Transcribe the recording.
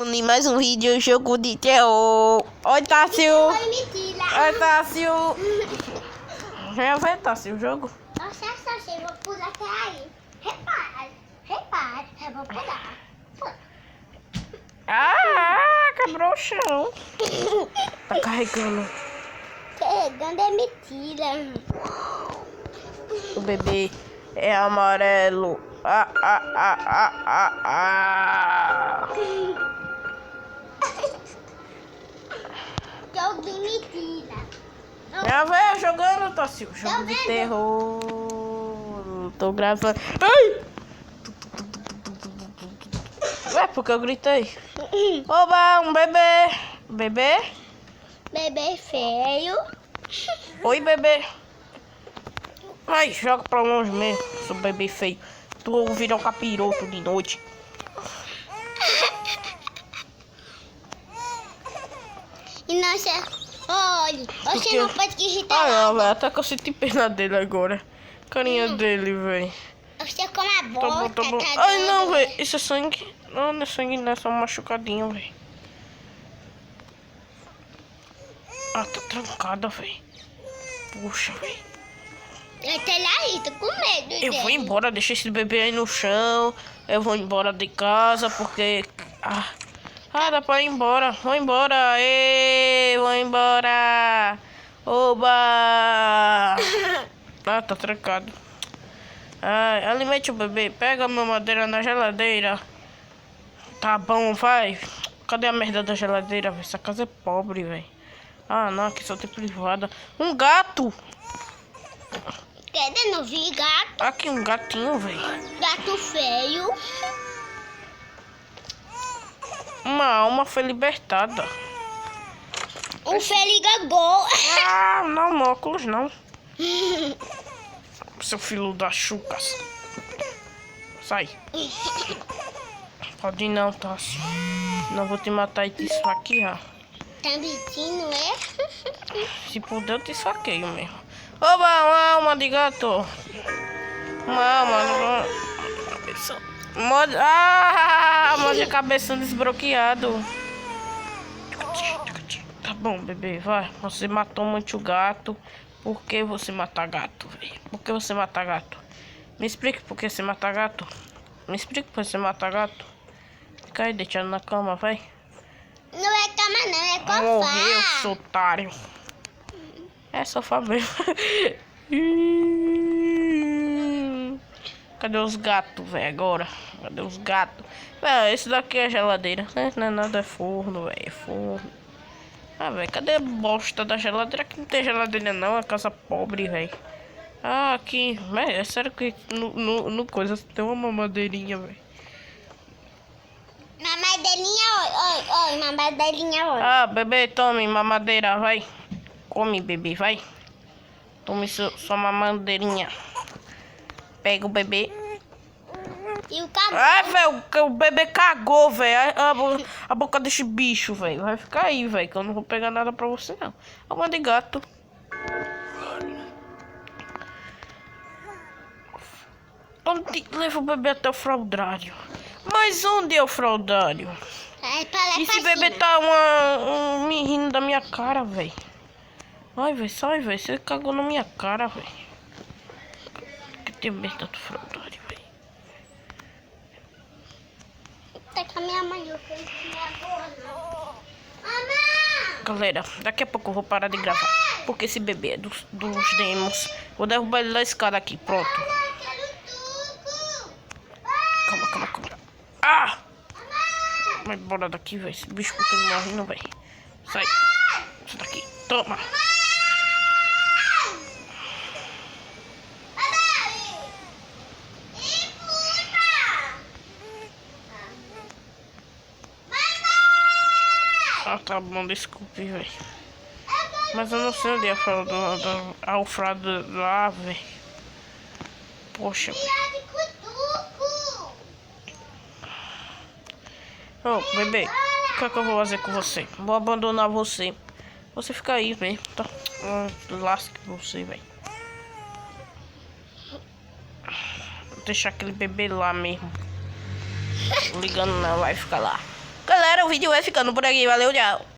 gravando em mais um vídeo, jogo de terror. Oi, Tássio. Oi, Tássio. Já vai, Tássio, o jogo? Nossa, eu vou pular até aí. Repara, eu vou pular. Quebrou o chão. Tá carregando. Carregando é mentira. O bebê é amarelo. Jogo de mentira. Já vai jogando, Tássio. Jogo de terror. Tô gravando. Ai! Ué, porque eu gritei? Oba, um bebê. Bebê? Bebê feio. Oi, bebê. Ai, joga pra longe mesmo, seu bebê feio. Tu virou um capiroto de noite. E nossa, olha, você não pode irritar Não, nada. velho, até que eu senti pena dele agora. Carinha dele, velho. Você com a boca, Tá bom. tá Ai, não, doido. velho, isso é sangue. Não é sangue, não, é só um machucadinho, velho. Tá trancada, velho. Puxa, velho. Eu tô lá, tô com medo Eu vou dele. embora, deixa esse bebê aí no chão. Eu vou embora de casa, porque... dá pra ir embora. Vou embora. Vou embora. Oba! Tá trancado. Alimente o bebê. Pega a mamadeira na geladeira. Tá bom, vai. Cadê a merda da geladeira, velho? Essa casa é pobre, velho. Não, aqui só tem privada. Um gato! Cadê? Não vi gato? Aqui, um gatinho, velho. Gato feio. Uma alma foi libertada. Um feligagol. Não, óculos não. Seu filho das chucas. Sai. Pode ir não, Tássio. Não vou te matar e te esfaquear. Tá mentindo, é? Se puder, eu te esfaqueio mesmo. Oba, uma alma de gato. Uma alma. Morde a cabeça desbloqueado. Tá bom, bebê, vai. Você matou muito o gato. Por que você mata gato, velho? Por que você mata gato? Me explique por que você mata gato. Me explique por que você mata gato. Fica aí deitado na cama, vai. Não é cama não, é sofá. Morreu, seu otário. É sofá mesmo. Cadê os gatos, velho, agora? Cadê os gatos? Velho, esse daqui é geladeira. Não é nada, é forno, velho. É forno. Velho, cadê a bosta da geladeira? Aqui não tem geladeira não, é casa pobre, velho. Aqui, velho, é sério que no coisa tem uma mamadeirinha, velho. Mamadeirinha, oi, mamadeirinha, oi. Bebê, tome mamadeira, vai. Come, bebê, vai. Tome sua mamadeirinha. Pega o bebê. E o cagou. Velho, o bebê cagou, velho. A boca desse bicho, velho. Vai ficar aí, velho, que eu não vou pegar nada pra você, não. Alma de gato. Leva o bebê até o fraudário. Mas onde é o fraudário? Esse bebê tá me rindo da minha cara, velho. Ai, velho, sai, velho. Você cagou na minha cara, velho. Que tem merda do fraudário, velho. Tá com a minha mãe, eu quero comer agora. Mamãe! Galera, daqui a pouco eu vou parar de gravar. Porque esse bebê é dos demos. Vou derrubar ele da escada aqui, pronto. Calma. Vai embora daqui, velho. Esse bicho continua morrendo, velho. Sai. Sai daqui. Toma. Tá bom, desculpe, velho. Mas eu não sei onde é a fralda lá, velho. Poxa, velho. Bebê, o que é que eu vou fazer com você? Vou abandonar você. Você fica aí, velho. Tá? Lasque você, velho. Vou deixar aquele bebê lá mesmo. Ligando não, vai ficar lá. Galera, galera, o vídeo vai ficando por aqui. Valeu, tchau.